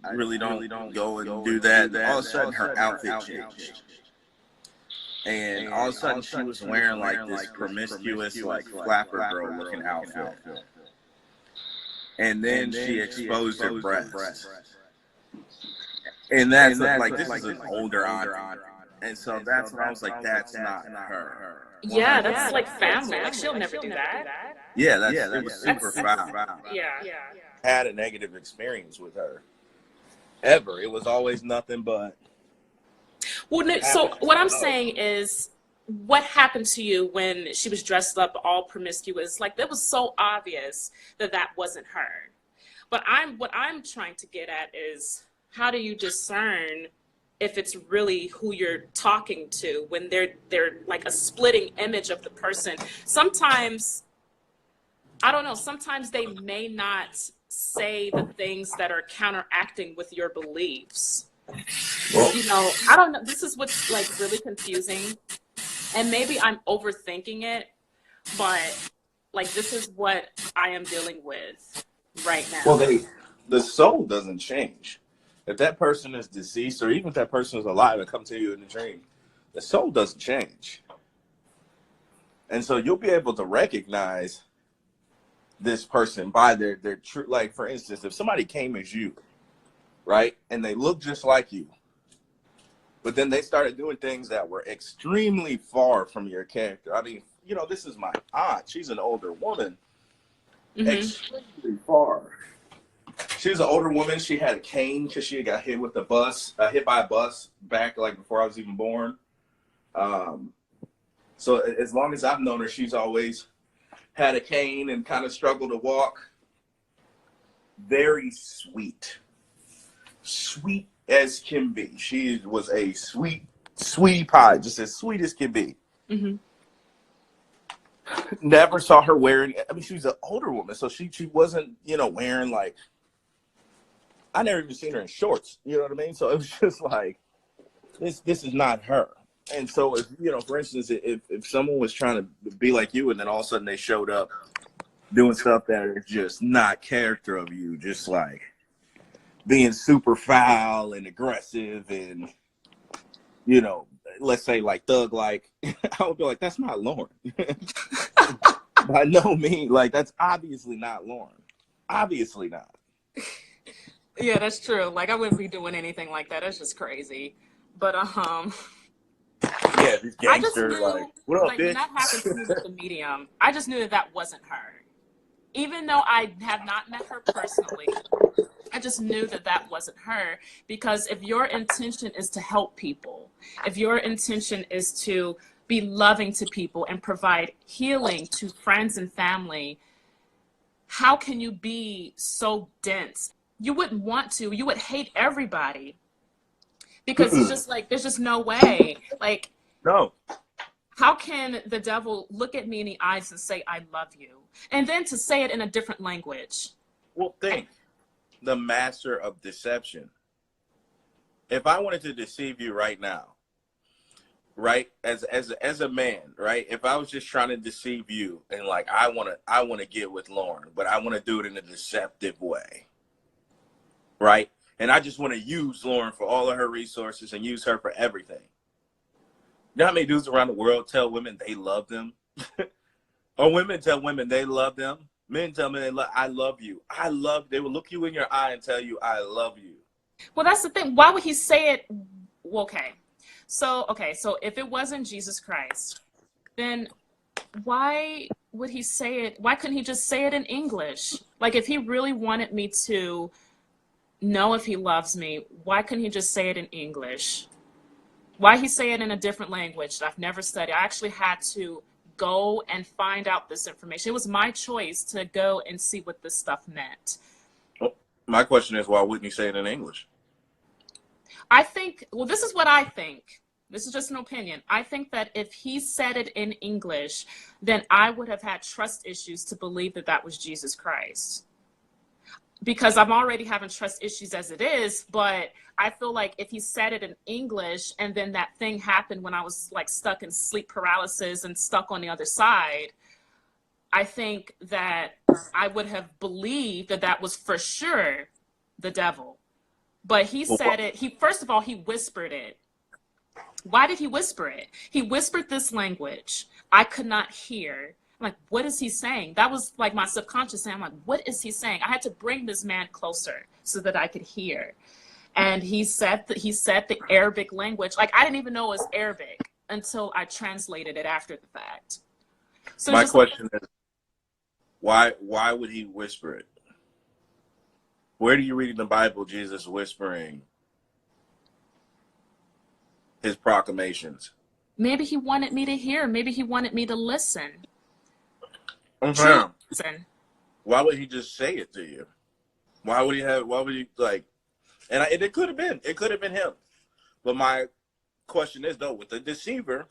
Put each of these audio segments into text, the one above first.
I really don't go and do that. All of a sudden, her outfit changed. And all of a sudden, she was wearing like this promiscuous, like flapper girl looking outfit. And then she exposed her breasts. And that's like, this is an older auntie. And so that's when I was like, that's not her. Yeah, that's like family. Like, she'll never do that. Yeah, it was super foul. Yeah. Had a negative experience with her. Ever. It was always nothing but. Well, no, so what I'm saying is, what happened to you when she was dressed up all promiscuous? Like, that was so obvious that that wasn't her. But what I'm trying to get at is, how do you discern if it's really who you're talking to when they're like a splitting image of the person? Sometimes, I don't know, sometimes they may not say the things that are counteracting with your beliefs. Well, you know, I don't know. This is what's like really confusing. And maybe I'm overthinking it, but like, this is what I am dealing with right now. Well, the soul doesn't change. If that person is deceased, or even if that person is alive and come to you in a dream, the soul doesn't change. And so you'll be able to recognize this person by their true, like, for instance, if somebody came as you, right, and they look just like you, but then they started doing things that were extremely far from your character. I mean, you know, this is my aunt. She's an older woman. Mm-hmm. Extremely far. She was an older woman. She had a cane because she got hit with a bus, hit by a bus back like before I was even born. So as long as I've known her, she's always had a cane and kind of struggled to walk. Very sweet. Sweet as can be. She was a sweetie pie, just as sweet as can be. Mm-hmm. Never saw her wearing, I mean, she was an older woman, so she wasn't, you know, wearing like, I never even seen her in shorts, you know what I mean? So it was just like, this is not her. And so, if, you know, for instance, if someone was trying to be like you and then all of a sudden they showed up doing stuff that are just not character of you, just like being super foul and aggressive and, you know, let's say like thug, like, I would be like, that's not Lauren. By no means, like, that's obviously not Lauren. Obviously not. Yeah, that's true. Like, I wouldn't be doing anything like that. That's just crazy. But yeah, this gangster, knew, like, what up, like, bitch? When that happened to me with the medium, I just knew that wasn't her. Even though I have not met her personally, I just knew that wasn't her. Because if your intention is to help people, if your intention is to be loving to people and provide healing to friends and family, how can you be so dense? You wouldn't want to. You would hate everybody. Because it's just like, there's just no way. Like, no. How can the devil look at me in the eyes and say, I love you? And then to say it in a different language. Well, think. The master of deception. If I wanted to deceive you right now, right, as a man, right, if I was just trying to deceive you and like, I want to get with Lauren, but I want to do it in a deceptive way, right? And I just want to use Lauren for all of her resources and use her for everything. You know how many dudes around the world tell women they love them? Or women tell women they love them? Men tell me I love you. They will look you in your eye and tell you, I love you. Well, that's the thing. Why would he say it? Well, okay. So if it wasn't Jesus Christ, then why would he say it? Why couldn't he just say it in English? Like, if he really wanted me to know if he loves me, why couldn't he just say it in English? Why he say it in a different language that I've never studied? I actually had to go and find out this information. It was my choice to go and see what this stuff meant. Well, my question is, why wouldn't he say it in English? I think, well, this is what I think. This is just an opinion. I think that if he said it in English, then I would have had trust issues to believe that was Jesus Christ. Because I'm already having trust issues as it is, but I feel like if he said it in English and then that thing happened when I was like stuck in sleep paralysis and stuck on the other side, I think that I would have believed that was for sure the devil. But he Well, said it, first of all, he whispered it. Why did he whisper it? He whispered this language I could not hear. I'm like, what is he saying? That was like my subconscious saying, I'm like, what is he saying? I had to bring this man closer so that I could hear. And he said the Arabic language. Like, I didn't even know it was Arabic until I translated it after the fact. So my just question is, why would he whisper it? Where do you read in the Bible Jesus whispering his proclamations? maybe he wanted me to hear. Maybe he wanted me to listen. Okay. Listen. Why would he just say it to you? Why would he like, and it could have been him. But my question is, though, with the deceiver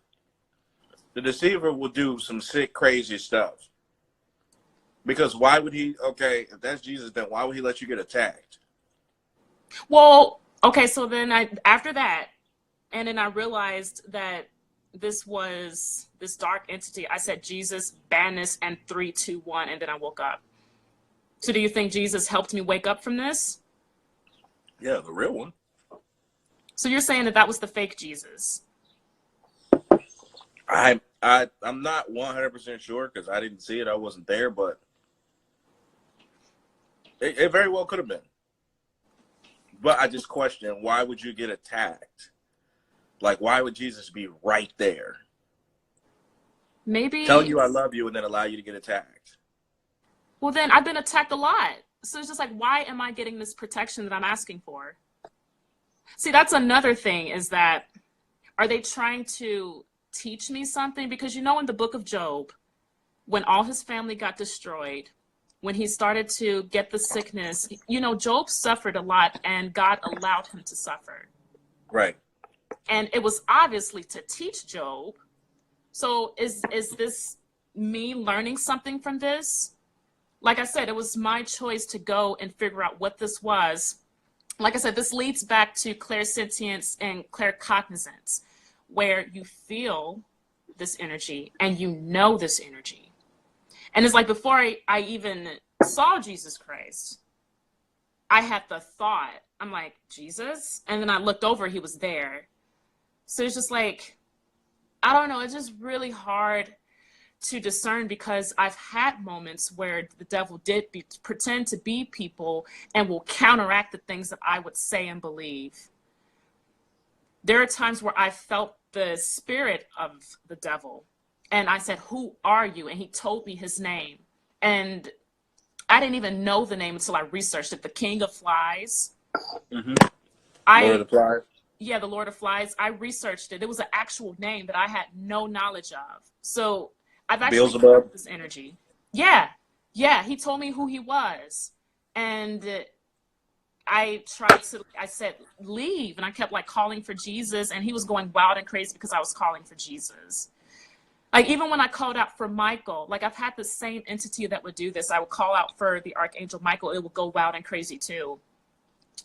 will do some sick, crazy stuff. Because why would he, okay, if that's Jesus, then why would he let you get attacked? Well, okay, so then after that, and then I realized that this was this dark entity. I said, Jesus, ban this, and 3, 2, 1, and then I woke up. So do you think Jesus helped me wake up from this? Yeah, the real one. So you're saying that was the fake Jesus? I'm not 100% sure because I didn't see it. I wasn't there, but it very well could have been. But I just question, why would you get attacked? Like, why would Jesus be right there? Maybe. Tell you I love you and then allow you to get attacked. Well, then I've been attacked a lot. So it's just like, why am I getting this protection that I'm asking for? See, that's another thing, is that, are they trying to teach me something? Because in the book of Job, when all his family got destroyed, when he started to get the sickness, Job suffered a lot and God allowed him to suffer. Right. And it was obviously to teach Job. So is this me learning something from this? Like I said, it was my choice to go and figure out what this was. Like I said, this leads back to clairsentience and claircognizance, where you feel this energy and this energy. And it's like, before I even saw Jesus Christ, I had the thought, I'm like, Jesus? And then I looked over, he was there. So it's just like, I don't know, it's just really hard to discern, because I've had moments where the devil did pretend to be people and will counteract the things that I would say and believe. There are times where I felt the spirit of the devil, and I said, who are you? And he told me his name. And I didn't even know the name until I researched it. The King of Flies. Mm-hmm. Lord of the Flies. Yeah, the Lord of Flies. I researched it. It was an actual name that I had no knowledge of. So I've actually felt this energy. Yeah. He told me who he was. And I said, leave. And I kept calling for Jesus. And he was going wild and crazy because I was calling for Jesus. Like, even when I called out for Michael, I've had the same entity that would do this. I would call out for the Archangel Michael. It would go wild and crazy too.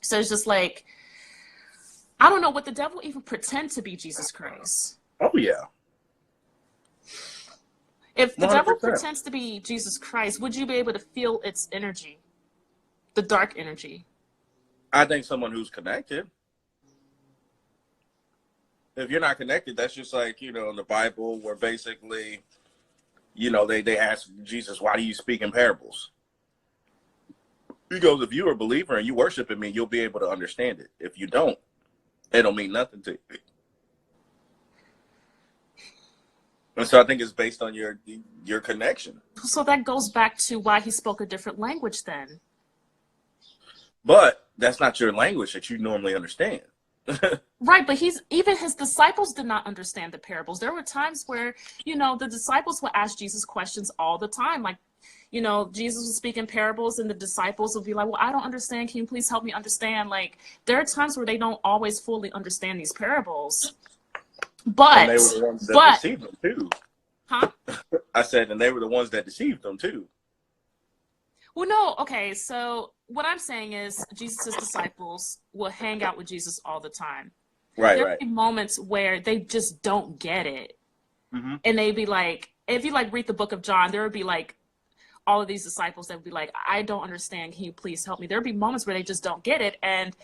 So it's just like, I don't know, would the devil even pretend to be Jesus Christ? Oh, yeah. If the 100%. devil pretends to be Jesus Christ, would you be able to feel its energy? The dark energy? I think someone who's connected. If you're not connected, that's just like, in the Bible, where basically, they ask Jesus, why do you speak in parables? He goes, if you're a believer and you worship me, you'll be able to understand it. If you don't, it don't mean nothing to you. And so I think it's based on your connection. So that goes back to why he spoke a different language then. But that's not your language that you normally understand. Right, but even his disciples did not understand the parables. There were times where, the disciples would ask Jesus questions all the time. Jesus was speaking parables and the disciples would be like, well, I don't understand. Can you please help me understand? There are times where they don't always fully understand these parables. But and they were the ones that deceived them too. Huh? I said, and they were the ones that deceived them too. Well, no, okay, so what I'm saying is Jesus' disciples will hang out with Jesus all the time. Right, There'll be moments where they just don't get it. Mm-hmm. And they'd be like, if you read the book of John, there would be all of these disciples that would be like, I don't understand. Can you please help me? There'd be moments where they just don't get it. And